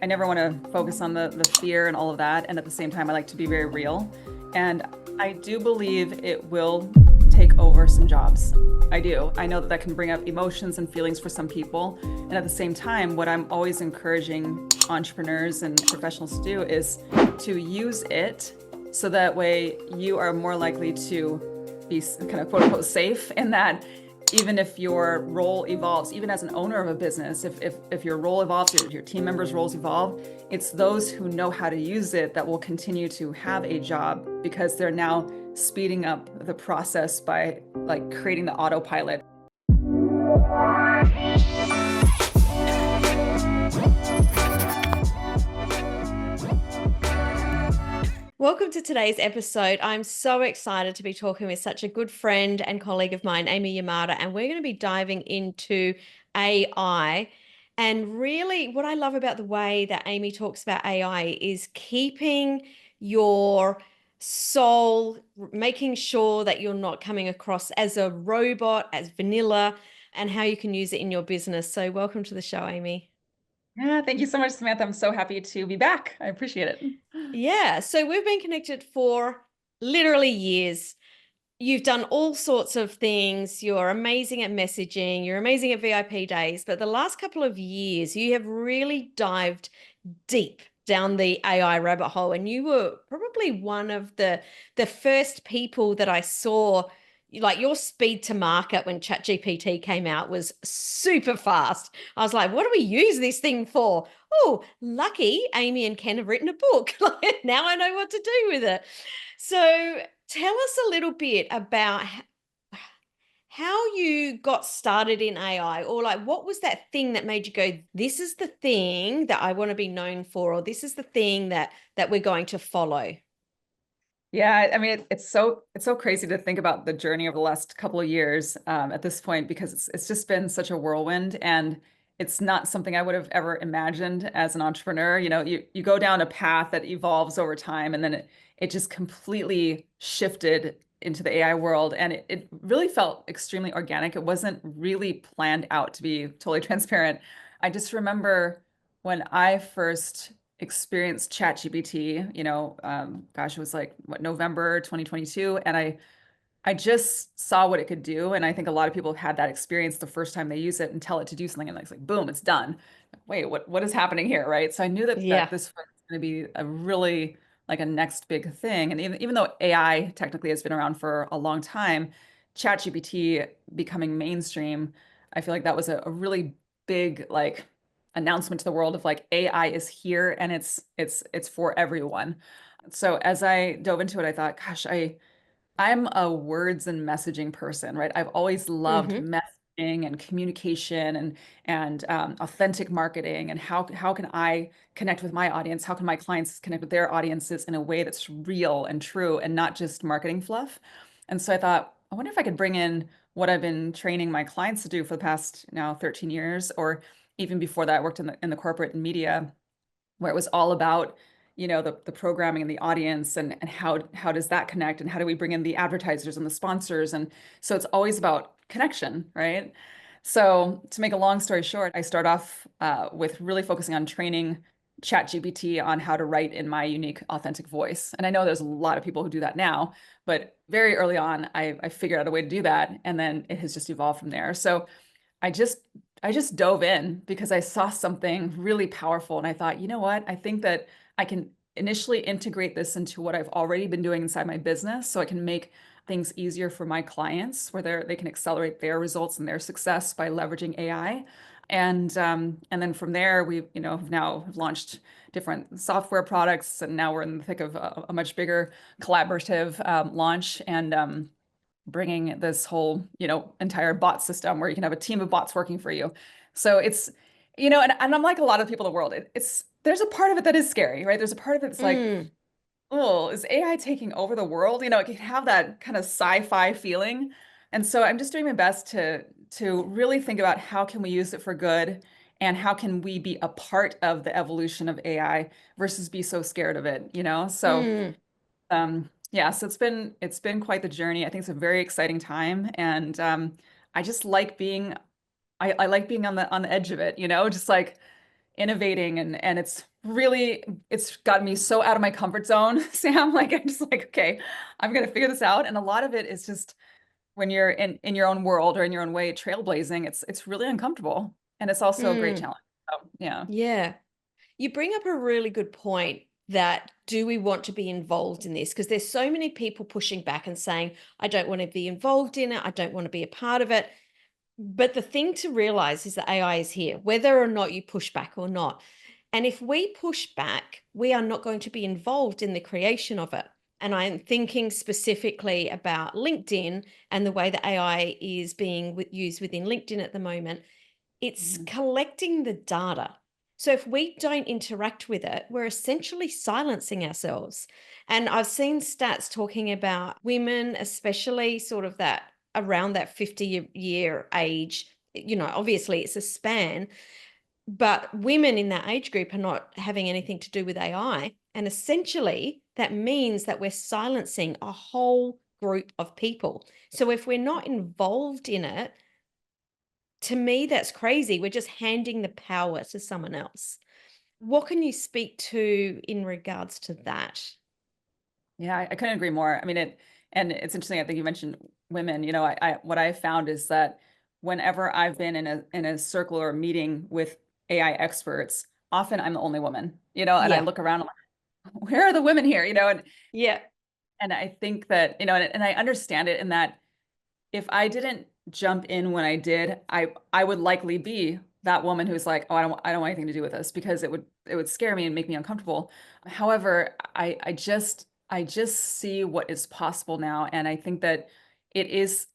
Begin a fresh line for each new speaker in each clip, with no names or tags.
I never want to focus on the fear and all of that. And at the same time, I like to be very real. And I do believe it will take over some jobs. I do. I know that that can bring up emotions and feelings for some people. And at the same time, what I'm always encouraging entrepreneurs and professionals to do is to use it so that way you are more likely to be kind of quote unquote safe in that even if your role evolves, even as an owner of a business, if your role evolves, your team members' roles evolve, it's those who know how to use it that will continue to have a job because they're now speeding up the process by like creating the autopilot.
Welcome to today's episode. I'm so excited to be talking with such a good friend and colleague of mine, Amy Yamada, and we're going to be diving into AI. And really, what I love about the way that Amy talks about AI is keeping your soul, making sure that you're not coming across as a robot, as vanilla, and how you can use it in your business. So, welcome to the show, Amy.
Yeah, thank you so much, Samantha. I'm so happy to be back. I appreciate it.
Yeah, so we've been connected for literally years. You've done all sorts of things. You're amazing at messaging. You're amazing at VIP days. But the last couple of years, you have really dived deep down the AI rabbit hole. And you were probably one of the first people that I saw, like your speed to market when ChatGPT came out was super fast. I was like, what do we use this thing for? Oh, lucky Amy and Ken have written a book. Like, now I know what to do with it. So tell us a little bit about how you got started in AI, or like what was that thing that made you go, this is the thing that I want to be known for, or this is the thing that we're going to follow.
Yeah, I mean, it's so crazy to think about the journey over the last couple of years at this point because it's just been such a whirlwind, and it's not something I would have ever imagined as an entrepreneur. You know, you go down a path that evolves over time, and then it just completely shifted into the AI world, and it really felt extremely organic. It wasn't really planned out, to be totally transparent. I just remember when I first experienced ChatGPT, gosh, it was like what, November 2022, and I just saw what it could do, and I think a lot of people have had that experience the first time they use it and tell it to do something, and it's like boom, it's done. Wait, what is happening here, right? So I knew that
Yeah.
this was going to be a really like a next big thing, and even though AI technically has been around for a long time, ChatGPT becoming mainstream, I feel like that was a really big like announcement to the world of like AI is here and it's for everyone. So as I dove into it, I thought, gosh, I'm a words and messaging person, right? I've always loved
Mm-hmm.
messaging and communication and authentic marketing and how can I connect with my audience? How can my clients connect with their audiences in a way that's real and true and not just marketing fluff? And so I thought, I wonder if I could bring in what I've been training my clients to do for the past now 13 years, or even before that, I worked in the corporate media where it was all about the programming and the audience and how does that connect and how do we bring in the advertisers and the sponsors, and so it's always about connection, right? So to make a long story short, I start off with really focusing on training ChatGPT on how to write in my unique authentic voice, and I know there's a lot of people who do that now, but very early on I figured out a way to do that, and then it has just evolved from there. So I just I just dove in because I saw something really powerful and I thought, you know what? I think that I can initially integrate this into what I've already been doing inside my business so I can make things easier for my clients where they can accelerate their results and their success by leveraging AI. And then from there we have now launched different software products, and now we're in the thick of a much bigger collaborative launch, and bringing this whole, entire bot system where you can have a team of bots working for you. So it's, and I'm like a lot of people in the world, it's there's a part of it that is scary, right? There's a part of it that's like,
Mm.
oh, is AI taking over the world? It can have that kind of sci-fi feeling. And so I'm just doing my best to really think about how can we use it for good and how can we be a part of the evolution of AI versus be so scared of it. So
Mm.
yeah, so it's been quite the journey. I think it's a very exciting time, and I just like being I like being on the edge of it, just like innovating, and it's gotten me so out of my comfort zone, Sam. Like I'm just like, okay, I'm gonna figure this out. And a lot of it is just when you're in your own world or in your own way trailblazing, it's really uncomfortable. And it's also a great
Mm,
challenge. So yeah.
yeah. You bring up a really good point that do we want to be involved in this? Because there's so many people pushing back and saying, I don't want to be involved in it. I don't want to be a part of it. But the thing to realize is that AI is here, whether or not you push back or not. And if we push back, we are not going to be involved in the creation of it. And I'm thinking specifically about LinkedIn and the way that AI is being used within LinkedIn at the moment. It's
Mhm.
collecting the data. So if we don't interact with it, we're essentially silencing ourselves. And I've seen stats talking about women, especially sort of that around that 50-year age. Obviously it's a span, but women in that age group are not having anything to do with AI. And essentially, that means that we're silencing a whole group of people. So if we're not involved in it, to me, that's crazy. We're just handing the power to someone else. What can you speak to in regards to that?
Yeah, I couldn't agree more. I mean, and it's interesting. I think you mentioned women. I what I found is that whenever I've been in a circle or a meeting with AI experts, often I'm the only woman. And I
Yeah.
look around, I'm like, where are the women here?
Yeah.
And I think that, and I understand it in that if I didn't jump in when I did, I would likely be that woman who's like, oh, I don't want anything to do with this because it would scare me and make me uncomfortable. However, I just see what is possible now, and I think that it's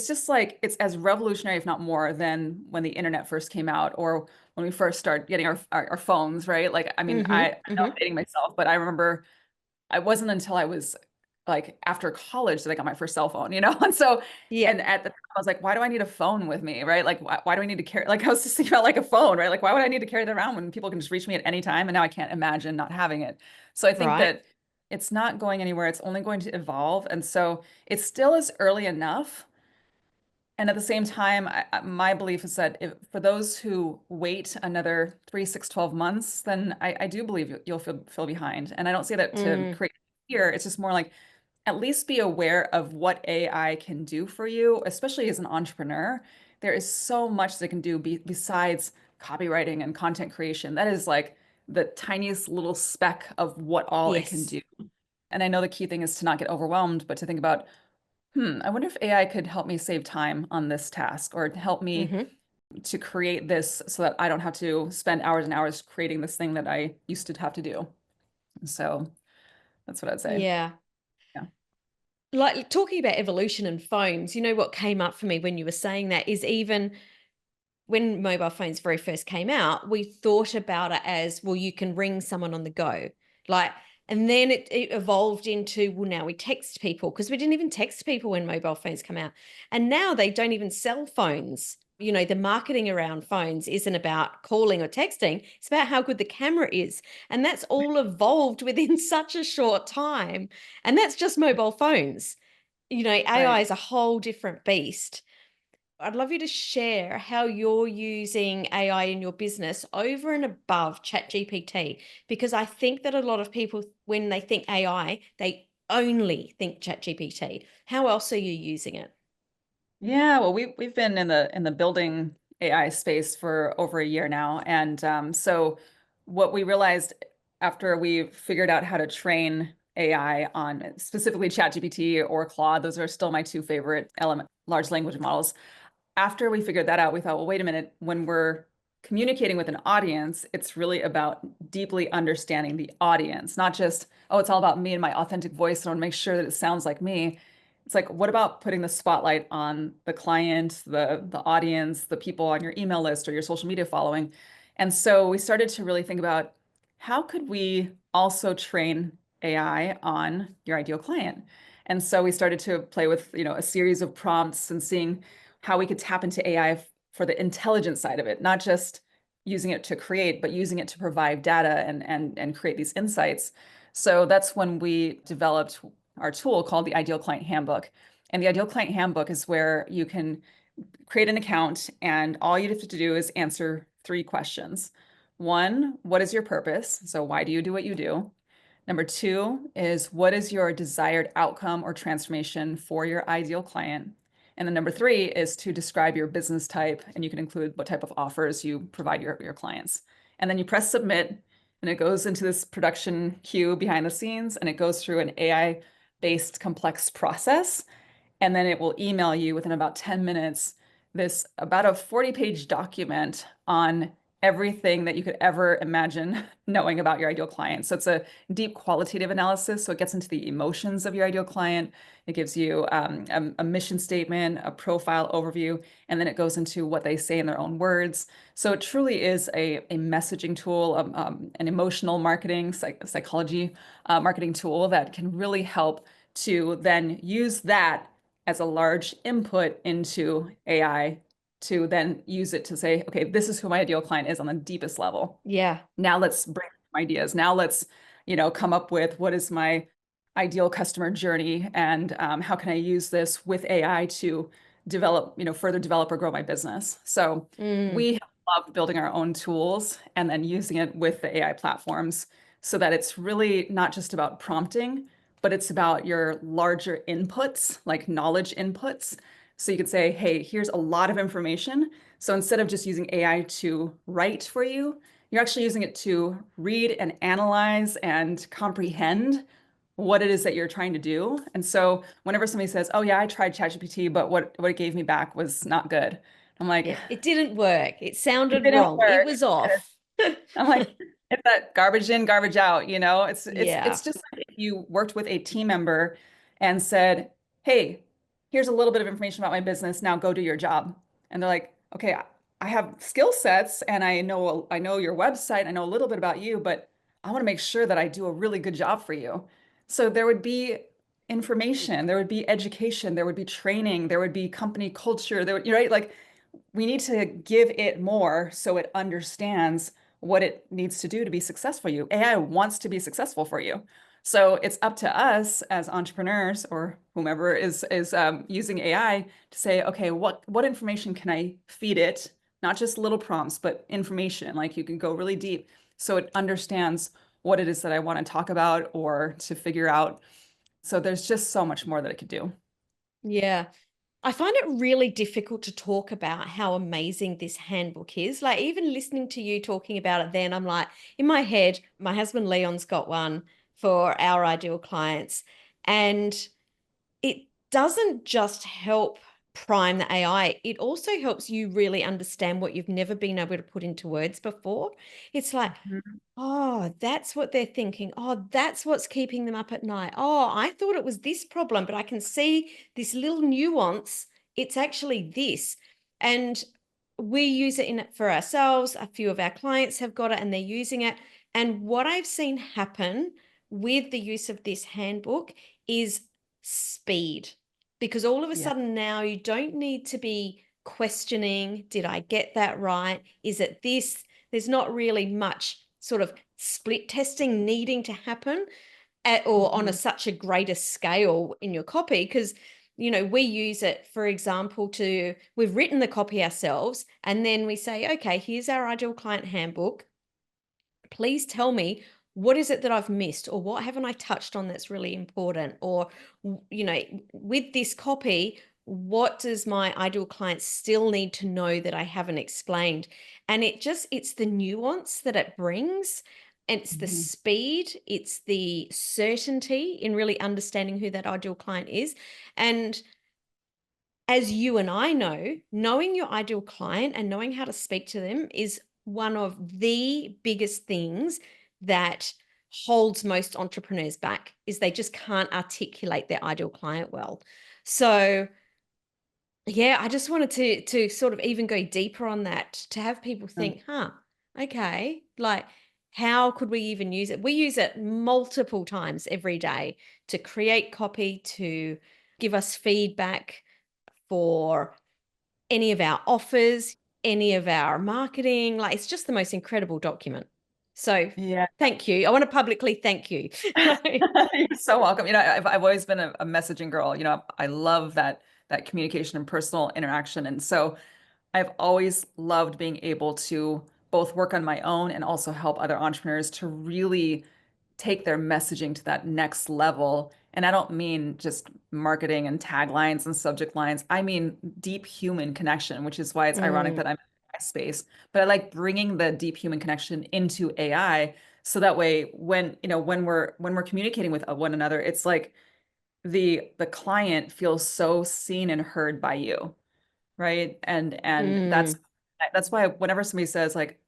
just like it's as revolutionary, if not more, than when the internet first came out or when we first started getting our phones, right? Like, I mean, I
Mm-hmm.
know I'm
Mm-hmm.
dating myself, but I remember I wasn't until I was like after college that I got my first cell phone, And so,
Yeah.
and at the time I was like, why do I need a phone with me? Right. Like, why do I need to carry, like, I was just thinking about like a phone, right? Like, why would I need to carry that around when people can just reach me at any time? And now I can't imagine not having it. So I think
Right.
that it's not going anywhere. It's only going to evolve. And so it still is early enough. And at the same time, my belief is that for those who wait another 3, 6, 12 months, then I do believe you'll feel behind. And I don't say that to
Mm.
create fear. It's just more like at least be aware of what AI can do for you, especially as an entrepreneur. There is so much that can do besides copywriting and content creation. That is like the tiniest little speck of what all it can
Yes.
do. And I know the key thing is to not get overwhelmed, but to think about, I wonder if AI could help me save time on this task or help me
Mm-hmm.
to create this so that I don't have to spend hours and hours creating this thing that I used to have to do. So that's what I'd say.
Yeah.
Yeah.
Like talking about evolution and phones, what came up for me when you were saying that is even when mobile phones very first came out, we thought about it as, well, you can ring someone on the go. Like, and then it evolved into, well, now we text people because we didn't even text people when mobile phones come out. And now they don't even sell phones. The marketing around phones isn't about calling or texting. It's about how good the camera is. And that's all evolved within such a short time. And that's just mobile phones. AI
Right.
is a whole different beast. I'd love you to share how you're using AI in your business over and above ChatGPT, because I think that a lot of people, when they think AI, they only think ChatGPT. How else are you using it?
Yeah, well, we've been in the building AI space for over a year now, and so what we realized after we figured out how to train AI on specifically ChatGPT or Claude, those are still my two favorite element large language models. After we figured that out, we thought, well, wait a minute, when we're communicating with an audience, it's really about deeply understanding the audience, not just, oh, it's all about me and my authentic voice. I want to make sure that it sounds like me. It's like, what about putting the spotlight on the client, the audience, the people on your email list or your social media following? And so we started to really think about how could we also train AI on your ideal client? And so we started to play with, a series of prompts and seeing how we could tap into AI for the intelligence side of it, not just using it to create, but using it to provide data and create these insights. So that's when we developed our tool called the Ideal Client Handbook. And the Ideal Client Handbook is where you can create an account and all you have to do is answer 3 questions. One, what is your purpose? So why do you do what you do? Number two is what is your desired outcome or transformation for your ideal client? And then number three is to describe your business type, and you can include what type of offers you provide your clients. And then you press submit, and it goes into this production queue behind the scenes, and it goes through an AI-based complex process. And then it will email you within about 10 minutes this about a 40-page document on everything that you could ever imagine knowing about your ideal client. So it's a deep qualitative analysis. So it gets into the emotions of your ideal client. It gives you a mission statement, a profile overview, and then it goes into what they say in their own words. So it truly is a messaging tool, an emotional marketing, psychology marketing tool that can really help to then use that as a large input into AI to then use it to say, okay, this is who my ideal client is on the deepest level.
Yeah.
Now let's bring ideas. Now let's, come up with what is my ideal customer journey and how can I use this with AI to develop, further develop or grow my business. So
Mm.
we have loved building our own tools and then using it with the AI platforms so that it's really not just about prompting, but it's about your larger inputs, like knowledge inputs. So you could say, hey, here's a lot of information. So instead of just using AI to write for you, you're actually using it to read and analyze and comprehend what it is that you're trying to do. And so whenever somebody says, "Oh yeah, I tried ChatGPT, but what it gave me back was not good," I'm like,
Yeah. It didn't work. It
"It
sounded
didn't
wrong. It
work."
was
And
off.
I'm like, it's that garbage in, garbage out,
Yeah.
It's just like if you worked with a team member and said, "Hey, here's a little bit of information about my business. Now go do your job." And they're like, "Okay, I have skill sets and I know your website, I know a little bit about you, but I want to make sure that I do a really good job for you." So there would be information, there would be education, there would be training, there would be company culture, there would, right? Like we need to give it more so it understands what it needs to do to be successful for you. AI wants to be successful for you. So it's up to us as entrepreneurs or whomever is using AI to say, okay, what information can I feed it? Not just little prompts, but information. Like you can go really deep so it understands what it is that I want to talk about or to figure out. So there's just so much more that it could do.
Yeah. I find it really difficult to talk about how amazing this handbook is. Like, even listening to you talking about it, then I'm like, in my head, my husband Leon's got one for our ideal clients. And it doesn't just help prime the AI, it also helps you really understand what you've never been able to put into words before. It's like,
Mhm.
oh, that's what they're thinking. Oh, that's what's keeping them up at night. Oh, I thought it was this problem, but I can see this little nuance. It's actually this. And we use it in it for ourselves. A few of our clients have got it and they're using it. And what I've seen happen with the use of this handbook is speed. Because all of a
Yeah.
sudden now you don't need to be questioning, did I get that right? Is it this? There's not really much sort of split testing needing to happen or on
Mhm.
such a greater scale in your copy, because we use it, for example, we've written the copy ourselves and then we say, okay, here's our ideal client handbook. Please tell me, what is it that I've missed, or what haven't I touched on that's really important? Or, with this copy, what does my ideal client still need to know that I haven't explained? And it's the nuance that it brings. It's the
Mhm.
speed, it's the certainty in really understanding who that ideal client is. And as you and I know, knowing your ideal client and knowing how to speak to them is one of the biggest things that holds most entrepreneurs back, is they just can't articulate their ideal client well. So, yeah, I just wanted to sort of even go deeper on that, to have people think, huh, okay, like, how could we even use it? We use it multiple times every day to create copy, to give us feedback for any of our offers, any of our marketing. Like, it's just the most incredible document. So
Yeah.
thank you. I want to publicly thank you.
You're so welcome. I've always been a messaging girl. I love that communication and personal interaction. And so I've always loved being able to both work on my own and also help other entrepreneurs to really take their messaging to that next level. And I don't mean just marketing and taglines and subject lines. I mean deep human connection, which is why it's ironic
Mm,
that I'm in my space. But I like bringing the deep human connection into AI so that way when, when we're communicating with one another, it's like the client feels so seen and heard by you, right? And
mm,
that's why whenever somebody says like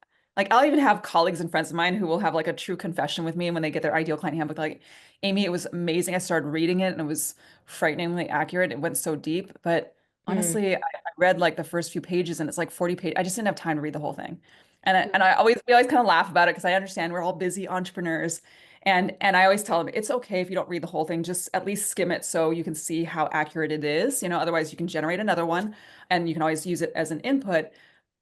I'll even have colleagues and friends of mine who will have like a true confession with me when they get their ideal client handbook, like, Amy, it was amazing. I started reading it and it was frighteningly accurate. It went so deep, but
mm.
honestly, I read like the first few pages and it's like 40 pages. I just didn't have time to read the whole thing. We always kind of laugh about it because I understand we're all busy entrepreneurs. And I always tell them it's okay if you don't read the whole thing, just at least skim it so you can see how accurate it is. Otherwise you can generate another one and you can always use it as an input.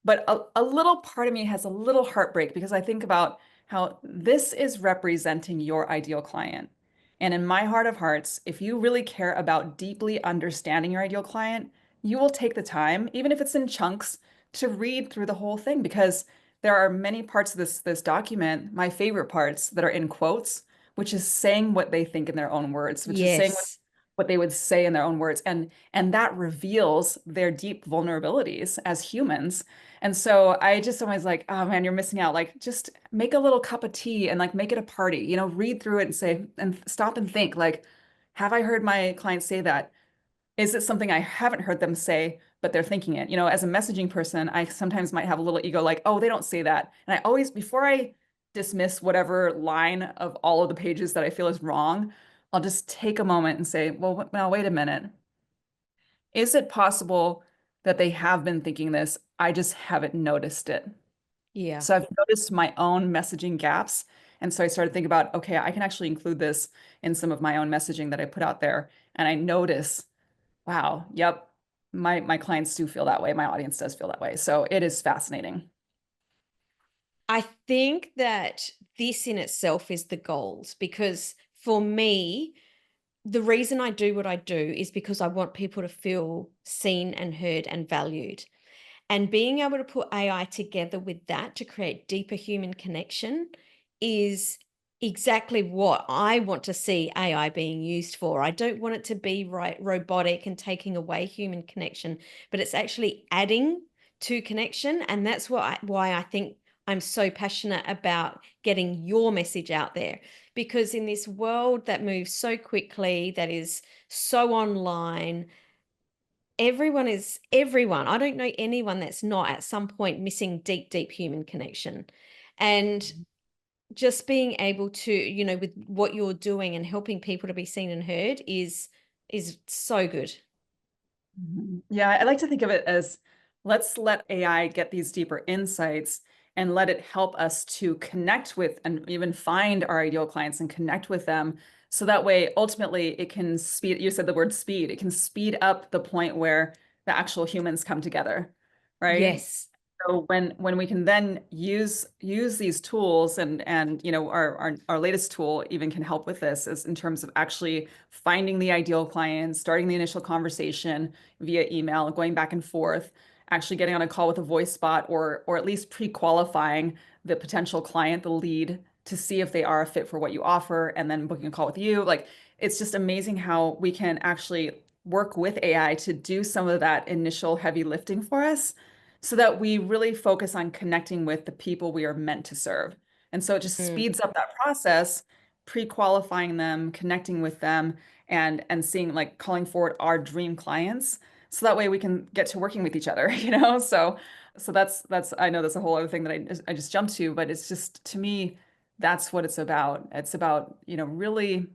But a little part of me has a little heartbreak because I think about how this is representing your ideal client. And in my heart of hearts, if you really care about deeply understanding your ideal client, you will take the time, even if it's in chunks, to read through the whole thing because there are many parts of this document, my favorite parts, that are in quotes, which is saying what they think in their own words, which is saying
Yes.
what they would say in their own words. And that reveals their deep vulnerabilities as humans. And so I just always like, oh man, you're missing out. Like just make a little cup of tea and like make it a party, read through it and say, and stop and think like, have I heard my clients say that? Is it something I haven't heard them say, but they're thinking it? As a messaging person, I sometimes might have a little ego like, oh, they don't say that. And I always, before I dismiss whatever line of all of the pages that I feel is wrong, I'll just take a moment and say, well, now wait a minute. Is it possible that they have been thinking this? I just haven't noticed it.
Yeah.
So I've noticed my own messaging gaps. And so I started thinking about, okay, I can actually include this in some of my own messaging that I put out there. And I notice, wow, yep, my clients do feel that way. My audience does feel that way. So it is fascinating.
I think that this in itself is the goals because for me, the reason I do what I do is because I want people to feel seen and heard and valued. And being able to put AI together with that to create deeper human connection is exactly what I want to see AI being used for. I don't want it to be robotic and taking away human connection, but it's actually adding to connection. And that's why I think I'm so passionate about getting your message out there. Because in this world that moves so quickly, that is so online, everyone. I don't know anyone that's not at some point missing deep human connection. And just being able to, with what you're doing and helping people to be seen and heard is so good.
Mhm. Yeah, I like to think of it as let's let AI get these deeper insights and let it help us to connect with and even find our ideal clients and connect with them. So that way, ultimately, it can speed, you said the word speed, it can speed up the point where the actual humans come together, right?
Yes.
So when we can then use these tools and our latest tool even can help with this is in terms of actually finding the ideal client, starting the initial conversation via email, going back and forth, actually getting on a call with a voice bot or at least pre-qualifying the potential client, the lead, to see if they are a fit for what you offer, and then booking a call with you. Like it's just amazing how we can actually work with AI to do some of that initial heavy lifting for us so that we really focus on connecting with the people we are meant to serve. And so it just
Mm.
speeds up that process, pre-qualifying them, connecting with them, and seeing like calling forward our dream clients. So that way we can get to working with each other, So that's I know that's a whole other thing that I just jumped to, but it's just to me, that's what it's about. It's about, really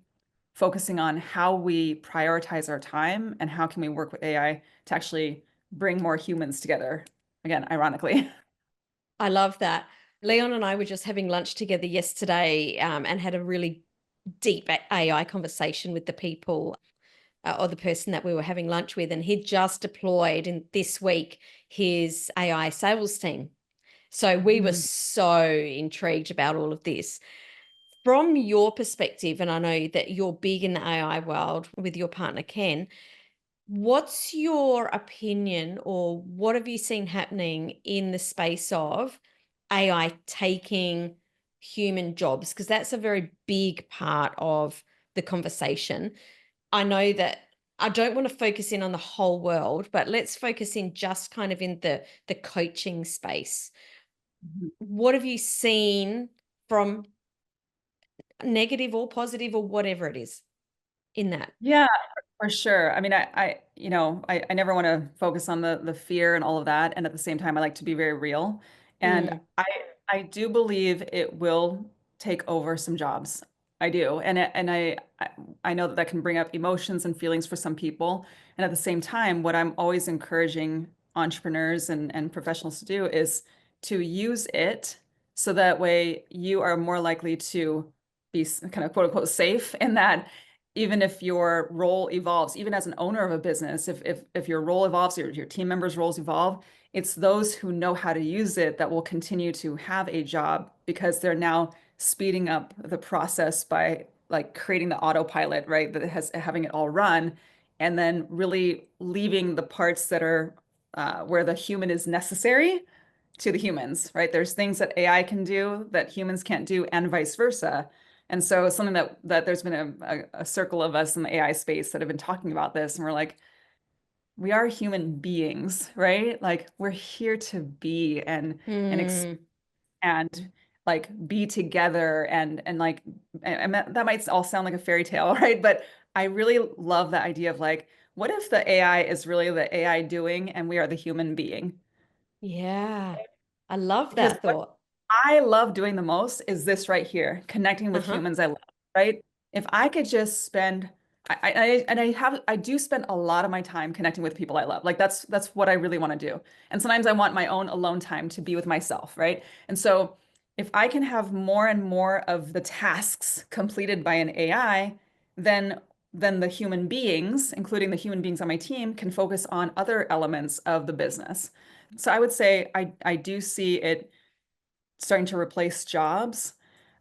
focusing on how we prioritize our time and how can we work with AI to actually bring more humans together. Again, ironically.
I love that. Leon and I were just having lunch together yesterday, and had a really deep AI conversation with the people, or the person that we were having lunch with, and he'd just deployed in this week his AI sales team. So we were
Mhm.
so intrigued about all of this. From your perspective, and I know that you're big in the AI world with your partner Ken, what's your opinion or what have you seen happening in the space of AI taking human jobs? Because that's a very big part of the conversation. I know that I don't want to focus in on the whole world, but let's focus in just kind of in the coaching space.
Mhm.
What have you seen from negative or positive or whatever it is in that?
Yeah, for sure. I mean, I never want to focus on the fear and all of that, and at the same time, I like to be very real. And
Mm,
I do believe it will take over some jobs. I do, and I know that that can bring up emotions and feelings for some people. And at the same time, what I'm always encouraging entrepreneurs and professionals to do is to use it so that way you are more likely to be kind of quote unquote safe in that even if your role evolves, even as an owner of a business, if your role evolves, your team members' roles evolve, it's those who know how to use it that will continue to have a job because they're now speeding up the process by like creating the autopilot, right? That has having it all run, and then really leaving the parts that are where the human is necessary to the humans, right? There's things that AI can do that humans can't do, and vice versa. And so it's something that there's been a circle of us in the AI space that have been talking about this, and we're like, we are human beings, right? Like we're here to be and
mm,
and like be together and like and that might all sound like a fairy tale, right? But I really love the idea of like, what if the AI is really the AI doing and we are the human being?
yeah. I love
Because
that thought.
I love doing the most is this right here, connecting with
Uh-huh.
humans I love, right? If I could just spend, I do spend a lot of my time connecting with people I love. Like that's what I really want to do. And sometimes I want my own alone time to be with myself, right? And so if I can have more and more of the tasks completed by an AI, then the human beings, including the human beings on my team, can focus on other elements of the business. So I would say I do see it starting to replace jobs.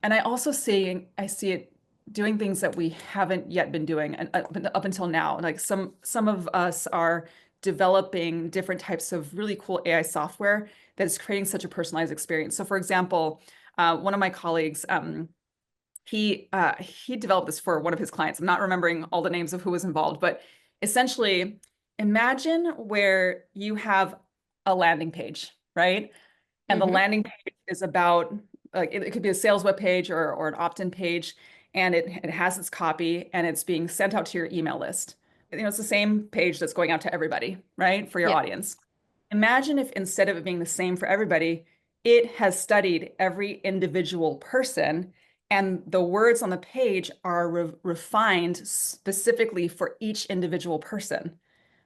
And I see it doing things that we haven't yet been doing and up until now. Like some of us are developing different types of really cool AI software that is creating such a personalized experience. So for example, one of my colleagues, he developed this for one of his clients. I'm not remembering all the names of who was involved, but essentially imagine where you have a landing page, right? And the
Mm-hmm.
landing page is about like it could be a sales web page or an opt-in page, and it has its copy and it's being sent out to your email list. You know, it's the same page that's going out to everybody, right? For your
Yeah.
audience. Imagine if instead of it being the same for everybody, it has studied every individual person and the words on the page are refined specifically for each individual person.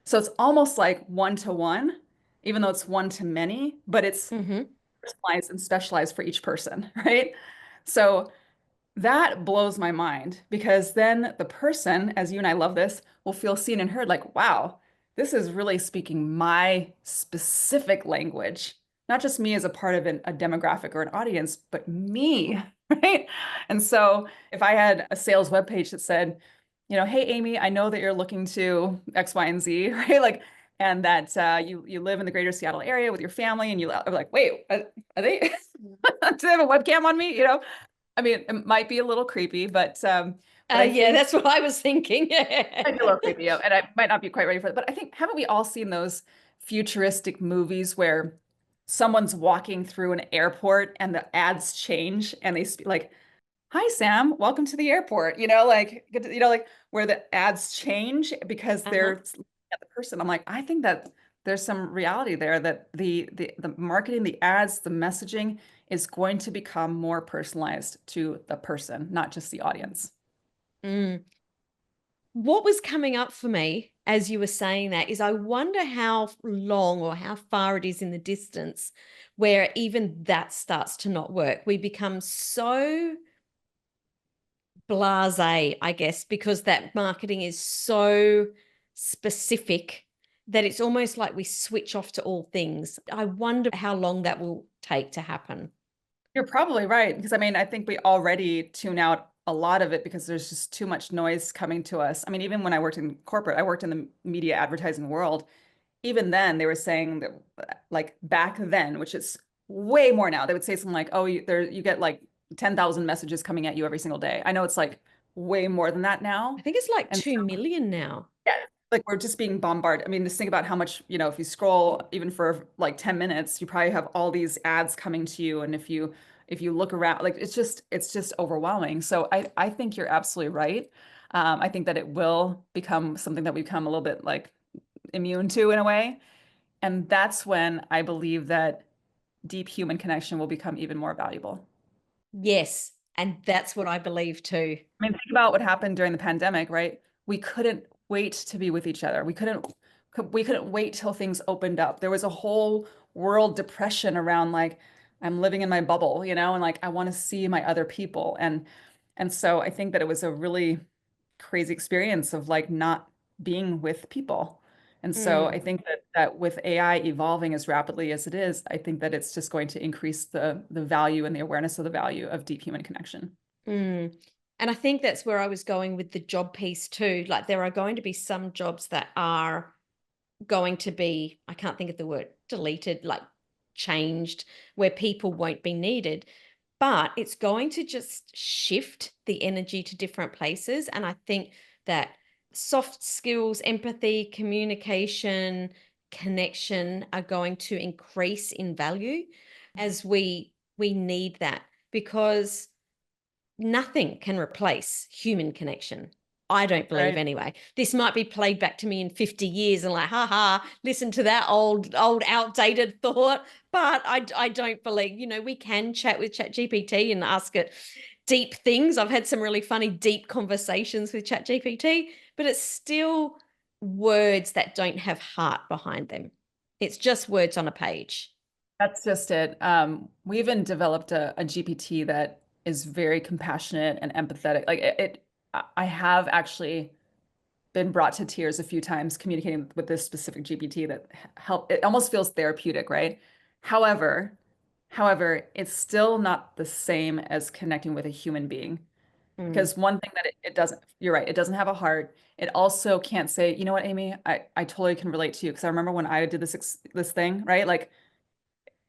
So it's almost like one to one, even though it's one to many, but it's
Mm-hmm.
personalized and specialized for each person, right? So that blows my mind because then the person, as you and I love this, will feel seen and heard like, wow, this is really speaking my specific language, not just me as a part of a demographic or an audience, but me, right? And so if I had a sales webpage that said, you know, hey, Amy, I know that you're looking to X, Y, and Z, right? Like, and that you live in the greater Seattle area with your family, and you are like, wait, are they do they have a webcam on me? You know, I mean, it might be a little creepy, but I
Yeah,
think
that's what I was thinking.
it might be a little creepy, yeah, and I might not be quite ready for it. But I think haven't we all seen those futuristic movies where someone's walking through an airport and the ads change and they speak like, "Hi Sam, welcome to the airport." You know, like like where the ads change because
Uh-huh.
they're looking at the person. I'm like, I think that there's some reality there that the marketing, the ads, the messaging is going to become more personalized to the person, not just the audience.
Mm. What was coming up for me as you were saying that is I wonder how long or how far it is in the distance where even that starts to not work. We become so blasé, I guess, because that marketing is so specific that it's almost like we switch off to all things. I wonder how long that will take to happen.
You're probably right because I mean, I think we already tune out a lot of it because there's just too much noise coming to us. I mean, even when I worked in corporate, I worked in the media advertising world. Even then, they were saying that like back then, which is way more now. They would say something like, "Oh, you get like 10,000 messages coming at you every single day." I know it's like way more than that
I
now.
think it's like
And
2 million now.
yeah, like we're just being bombarded. I mean, just think about how much, if you scroll even for like 10 minutes, you probably have all these ads coming to you. And if you look around, like it's just overwhelming. So I think you're absolutely right. I think that it will become something that we become a little bit like immune to in a way. And that's when I believe that deep human connection will become even more valuable.
Yes. And that's what I believe too.
I mean, think about what happened during the pandemic, right? We couldn't wait to be with each other. We couldn't wait till things opened up. There was a whole world depression around like I'm living in my bubble, and like I want to see my other people. And so I think that it was a really crazy experience of like not being with people. And so I
Mm,
think that with AI evolving as rapidly as it is, I think that it's just going to increase the value and the awareness of the value of deep human connection.
mm. And I think that's where I was going with the job piece too. Like there are going to be some jobs that are going to be, I can't think of the word, deleted, like changed, where people won't be needed. But it's going to just shift the energy to different places. And I think that soft skills, empathy, communication, connection are going to increase in value as we need that because nothing can replace human connection. I don't believe
Right.
anyway. This might be played back to me in 50 years and like, haha, listen to that old outdated thought. But I don't believe, we can chat with ChatGPT and ask it deep things. I've had some really funny, deep conversations with ChatGPT, but it's still words that don't have heart behind them. It's just words on a page.
That's just it. We even developed a GPT that is very compassionate and empathetic. Like I have actually been brought to tears a few times communicating with this specific GPT that help. It almost feels therapeutic, right? However, however, it's still not the same as connecting with a human being.
Mm,
Because one thing that it doesn't, you're right, it doesn't have a heart. It also can't say, you know what, Amy, I totally can relate to you. Because I remember when I did this thing, right? Like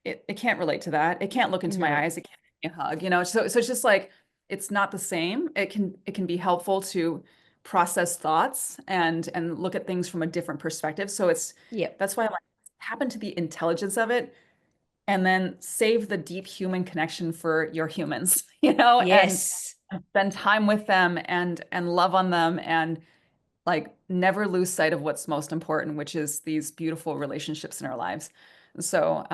it can't relate to that. It can't look into my
no.
eyes. It can't give me a hug. So it's just like it's not the same. It can be helpful to process thoughts and look at things from a different perspective. So
Yep.
that's why I'm like happen to the intelligence of it and then save the deep human connection for your humans,
Yes.
and spend time with them and love on them and like never lose sight of what's most important, which is these beautiful relationships in our lives. So,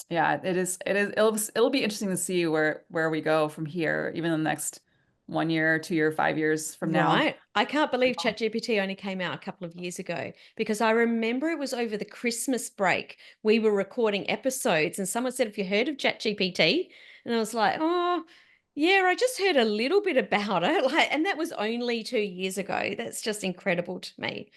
yeah, it'll be interesting to see where we go from here, even in the next 1 year, 2 year, 5 years from now.
Right. I can't believe ChatGPT only came out a couple of years ago because I remember it was over the Christmas break. We were recording episodes and someone said, "Have you heard of ChatGPT?" And I was like, "Oh, yeah, I just heard a little bit about it." Like, and that was only 2 years ago. That's just incredible to me.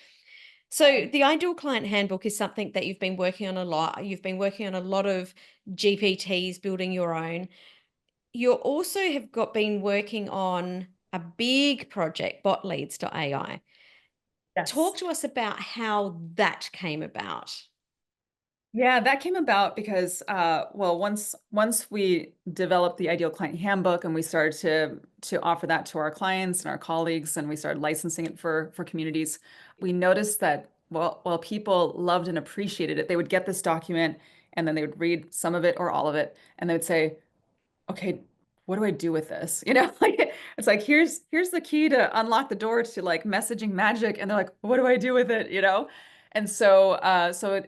So the Ideal Client Handbook is something that you've been working on a lot. You've been working on a lot of GPTs, building your own. You also have got been working on a big project, Bot Leads AI.
Yes.
Talk to us about how that came about.
Yeah, that came about because, well, once we developed the Ideal Client Handbook and we started to offer that to our clients and our colleagues, and we started licensing it for communities, we noticed that while people loved and appreciated it, they would get this document and then they would read some of it or all of it, and they would say, okay, what do I do with this? Like it's like here's the key to unlock the door to like messaging magic, and they're like, what do I do with it? And so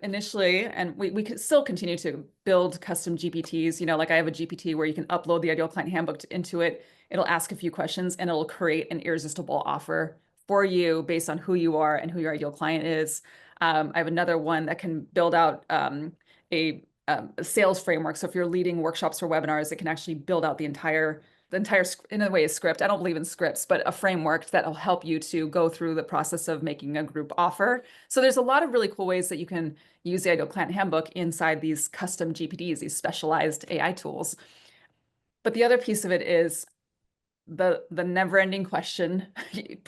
initially, and we could still continue to build custom GPTs. Like I have a GPT where you can upload the Ideal Client Handbook into it. It'll ask a few questions and it'll create an irresistible offer for you based on who you are and who your ideal client is. I have another one that can build out a sales framework. So if you're leading workshops or webinars, it can actually build out the entire in a way a script. I don't believe in scripts, but a framework that'll help you to go through the process of making a group offer. So there's a lot of really cool ways that you can use the Ideal Client Handbook inside these custom GPTs, these specialized AI tools. But the other piece of it is the never-ending question,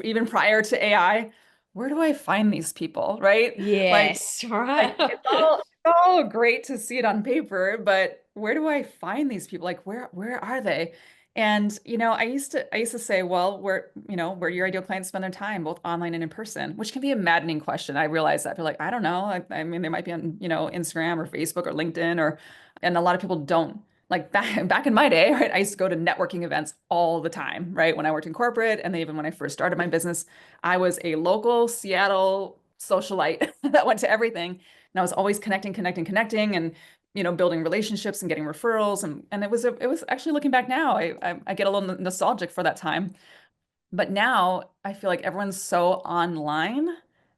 even prior to AI, where do I find these people, right? Like
Yes,
like
right.
it's all great to see it on paper, but where do I find these people? Like, where are they? And, I used to say, well, where do your ideal clients spend their time, both online and in person, which can be a maddening question. I realize that. They're like, I don't know. I mean, they might be on, Instagram or Facebook or LinkedIn and a lot of people don't. Like back in my day, right? I used to go to networking events all the time, right? When I worked in corporate, and then even when I first started my business, I was a local Seattle socialite that went to everything. And I was always connecting, and building relationships and getting referrals, and it was actually, looking back now, I get a little nostalgic for that time. But now I feel like everyone's so online,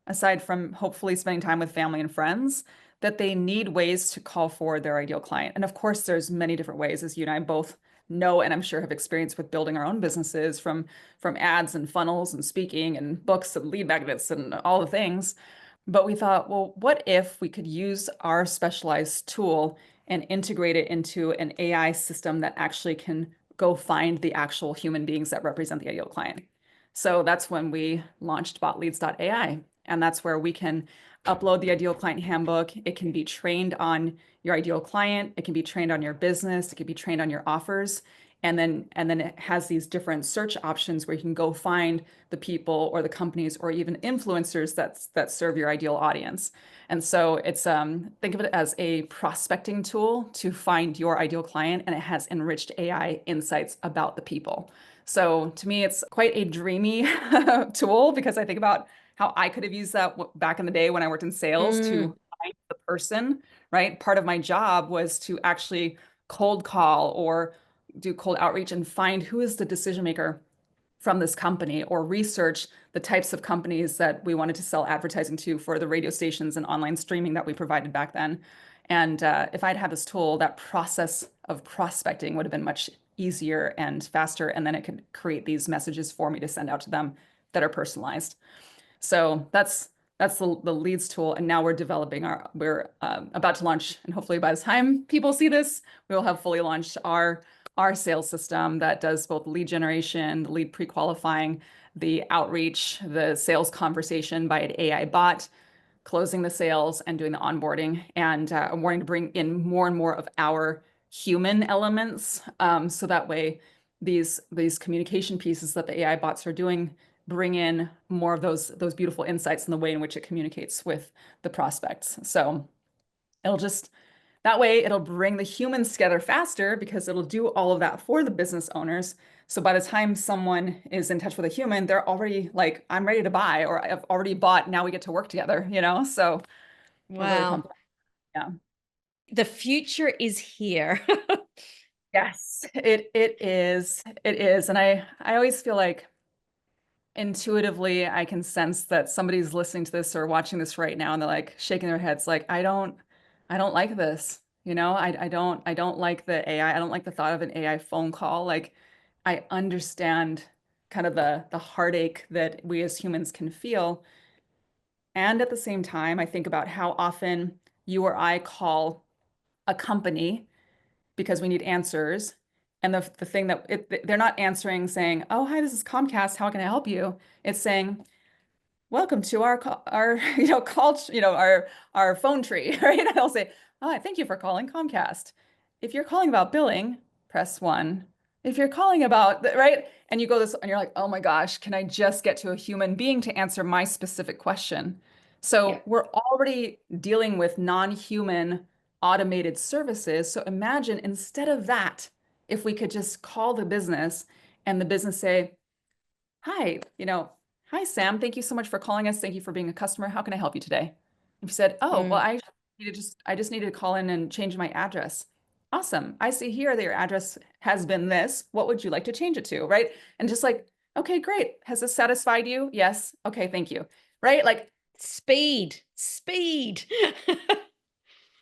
aside from hopefully spending time with family and friends, that they need ways to call forward their ideal client. And of course, there's many different ways, as you and I both know, and I'm sure have experienced with building our own businesses, from ads and funnels and speaking and books and lead magnets and all the things. But we thought, well, what if we could use our specialized tool and integrate it into an AI system that actually can go find the actual human beings that represent the ideal client? So that's when we launched botleads.ai. And that's where we can upload the Ideal Client Handbook. It can be trained on your ideal client. It can be trained on your business. It can be trained on your offers. And then it has these different search options where you can go find the people or the companies or even influencers that serve your ideal audience. And so it's think of it as a prospecting tool to find your ideal client, and it has enriched AI insights about the people. So to me, it's quite a dreamy tool, because I think about how I could have used that back in the day when I worked in sales to
Mm,
find the person, right? Part of my job was to actually cold call or do cold outreach and find who is the decision maker from this company, or research the types of companies that we wanted to sell advertising to for the radio stations and online streaming that we provided back then. And if I'd had this tool, that process of prospecting would have been much easier and faster. And then it could create these messages for me to send out to them that are personalized. So that's the leads tool. And now we're about to launch, and hopefully by the time people see this, we will have fully launched our sales system that does both lead generation, the lead pre-qualifying, the outreach, the sales conversation by an AI bot, closing the sales and doing the onboarding. And I'm wanting to bring in more and more of our human elements, so that way these communication pieces that the AI bots are doing bring in more of those beautiful insights in the way in which it communicates with the prospects. So it'll just that way it'll bring the humans together faster, because it'll do all of that for the business owners. So by the time someone is in touch with a human, they're already like, I'm ready to buy, or I've already bought. Now we get to work together. So we're really
wow.
pumped. Yeah.
The future is here.
Yes, it is. It is. And I always feel like intuitively I can sense that somebody's listening to this or watching this right now, and they're like shaking their heads like, I don't like this. I don't like the AI. I don't like the thought of an AI phone call. Like, I understand kind of the heartache that we as humans can feel. And at the same time, I think about how often you or I call a company because we need answers. And the thing that they're not answering saying, "Oh, hi, this is Comcast. How can I help you?" It's saying, welcome to our call, our phone tree, right? And I'll say, oh, thank you for calling Comcast. If you're calling about billing, press one. If you're calling about right, and you go this, and you're like, oh my gosh, can I just get to a human being to answer my specific question?
Yeah.
So we're already dealing with non-human automated services. So imagine, instead of that, if we could just call the business, and the business say, hi, hi, Sam. Thank you so much for calling us. Thank you for being a customer. How can I help you today? And you said, oh, well,
Mm.
I just needed to call in and change my address. Awesome. I see here that your address has been this. What would you like to change it to? Right. And just like, okay, great. Has this satisfied you? Yes. Okay, thank you. Right. Like,
Speed, speed.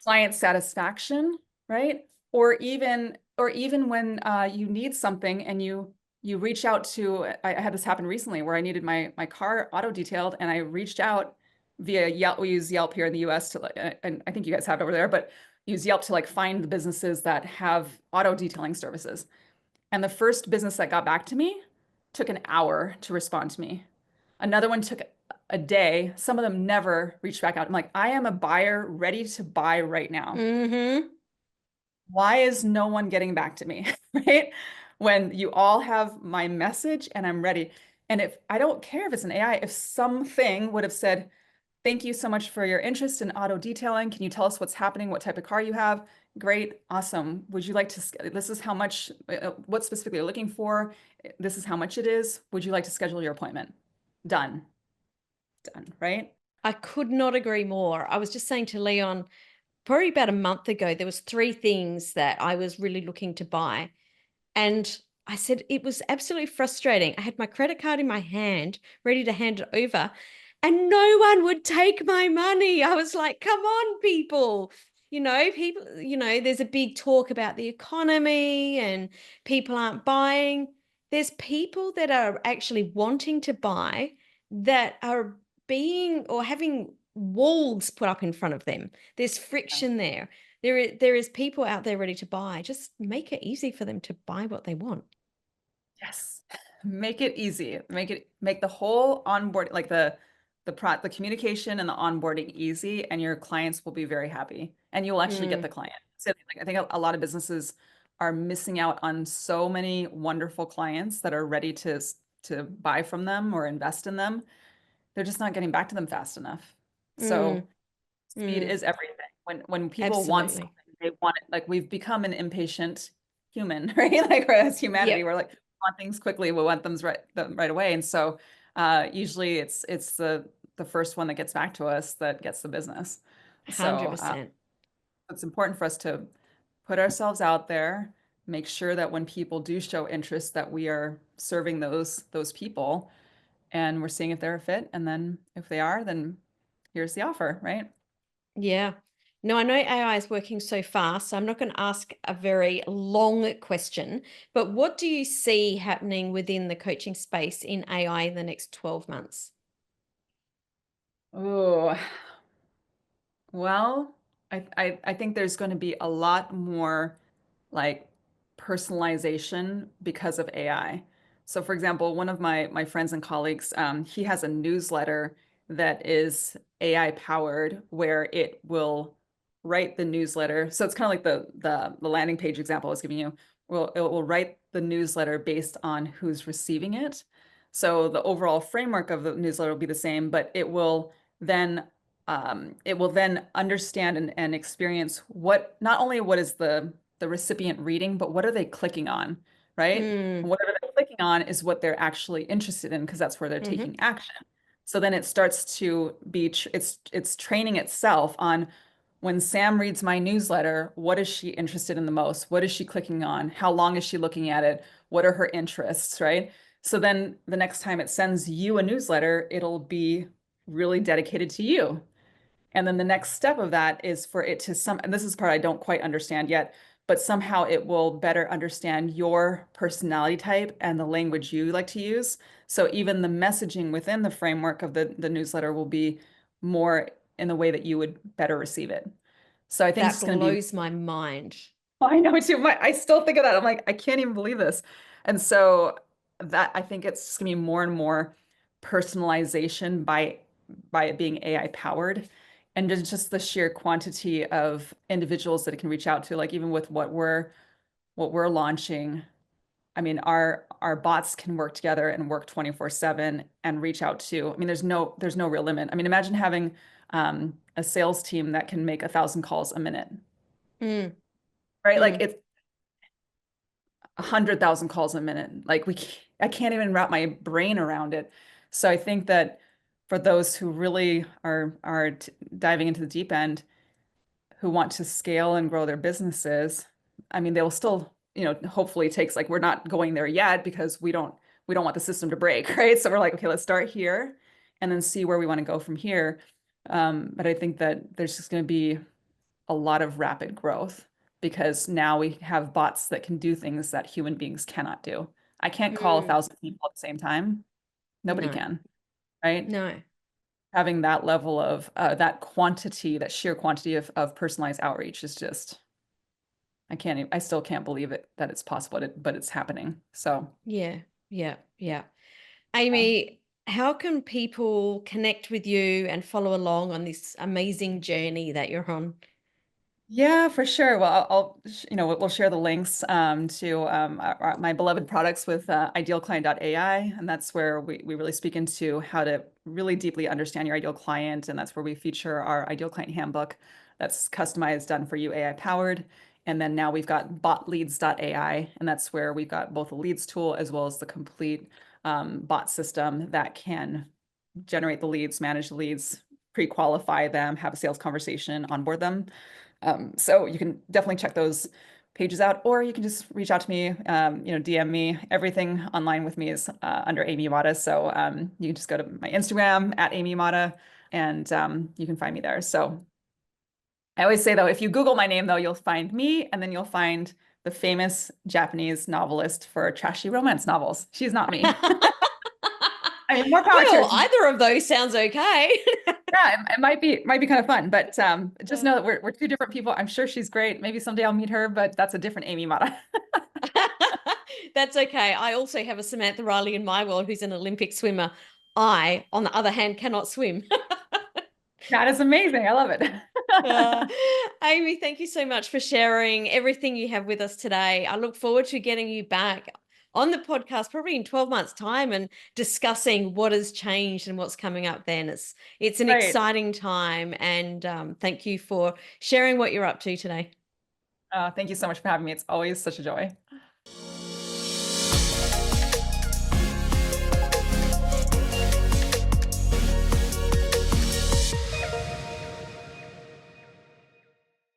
client satisfaction, right? Or even when you need something, and you reach out to, I had this happen recently where I needed my car auto detailed, and I reached out via Yelp. We use Yelp here in the US to and I think you guys have it over there, but use Yelp to like find the businesses that have auto detailing services. And the first business that got back to me took an hour to respond to me. Another one took a day. Some of them never reached back out. I'm like, I am a buyer ready to buy right now.
Mm-hmm.
why is no one getting back to me? Right? When you all have my message and I'm ready. And if I don't care if it's an AI, if something would have said, thank you so much for your interest in auto detailing. Can you tell us what's happening? What type of car you have? Great, awesome. Would you like to, this is how much, what specifically you're looking for. This is how much it is. Would you like to schedule your appointment? Done, done, right?
I could not agree more. I was just saying to Leon, probably about a month ago, there was three things that I was really looking to buy. And I said it was absolutely frustrating. I had my credit card in my hand, ready to hand it over, and no one would take my money. I was like, come on, people. People, there's a big talk about the economy and people aren't buying. There's people that are actually wanting to buy that are being or having walls put up in front of them. There's friction there. There is people out there ready to buy. Just make it easy for them to buy what they want.
Yes. Make it easy. Make the whole onboard like the communication and the onboarding easy, and your clients will be very happy and you'll actually get
Mm,
the client. So like, I think a lot of businesses are missing out on so many wonderful clients that are ready to buy from them or invest in them. They're just not getting back to them fast enough.
mm,
So speed
mm,
is everything. When people want something,
absolutely.
they want it. Like we've become an impatient human, right? Like as humanity,
Yep,
we're like we want things quickly, we want them right away. And so usually it's the first one that gets back to us that gets the business. So
100%.
it's important for us to put ourselves out there, make sure that when people do show interest, that we are serving those people and we're seeing if they're a fit. And then if they are, then here's the offer, right?
Yeah. No, I know AI is working so fast, so I'm not going to ask a very long question, but what do you see happening within the coaching space in AI in the next 12 months?
Oh, well, I think there's going to be a lot more like personalization because of AI. So, for example, one of my friends and colleagues, he has a newsletter that is AI powered, where it will write the newsletter. So it's kind of like the landing page example I was giving you. Well, it will write the newsletter based on who's receiving it. So the overall framework of the newsletter will be the same, but then it will then understand and experience what not only what is the recipient reading, but what are they clicking on, right?
Mm,
And whatever they're clicking on is what they're actually interested in because that's where they're
hmm.
taking action. So then it starts to be it's training itself on when Sam reads my newsletter, what is she interested in the most? What is she clicking on? How long is she looking at it? What are her interests, right? So then the next time it sends you a newsletter, it'll be really dedicated to you. And then the next step of that is for it to and this is the part I don't quite understand yet, but somehow it will better understand your personality type and the language you like to use. So even the messaging within the framework of the newsletter will be more in the way that you would better receive it. So I think
That
it's going to be,
blows my mind.
I know too. I still think of that. I'm like, I can't even believe this. And so that I think it's just going to be more and more personalization by it being AI powered, and just the sheer quantity of individuals that it can reach out to. Like even with what we're launching, I mean, our bots can work together and work 24/7 and reach out to. I mean, there's no real limit. I mean, imagine having a sales team that can make 1,000 calls a minute,
Mm,
right? Like
mm,
it's 100,000 calls a minute. I can't even wrap my brain around it. So I think that for those who really are diving into the deep end, who want to scale and grow their businesses, I mean, they will still, hopefully it takes like we're not going there yet because we don't want the system to break, right? So we're like, okay, let's start here and then see where we want to go from here. But I think that there's just going to be a lot of rapid growth because now we have bots that can do things that human beings cannot do. I can't call a
mm.
thousand people at the same time. Nobody
No,
can, right?
no.
Having that level of that quantity, that sheer quantity of personalized outreach is just, I still can't believe it that it's possible, but it's happening. So,
Yeah, yeah, yeah.
yeah.
Amy, how can people connect with you and follow along on this amazing journey that you're on?
Yeah, for sure. Well, we'll share the links to my beloved products with idealclient.ai, and that's where we really speak into how to really deeply understand your ideal client, and that's where we feature our Ideal Client Handbook that's customized, done for you, AI powered. And then now we've got botleads.ai, and that's where we've got both a leads tool as well as the complete bot system that can generate the leads, manage the leads, pre-qualify them, have a sales conversation, onboard them. So you can definitely check those pages out, or you can just reach out to me, DM me. Everything online with me is under Amy Yamada. So you can just go to my Instagram at Amy Yamada, and you can find me there. So I always say, though, if you Google my name, though, you'll find me, and then you'll find the famous Japanese novelist for trashy romance novels. She's not me. I mean, more power to her.
Well, either of those sounds okay.
Yeah, it might be kind of fun, but just know that we're two different people. I'm sure she's great. Maybe someday I'll meet her, but that's a different Amy Mata.
That's okay. I also have a Samantha Riley in my world who's an Olympic swimmer. I, on the other hand, cannot swim.
That is amazing. I love it.
Uh, Amy, thank you so much for sharing everything you have with us today. I look forward to getting you back on the podcast probably in 12 months' time and discussing what has changed and what's coming up then. It's an
Right.
exciting time, and thank you for sharing what you're up to today.
Thank you so much for having me. It's always such a joy.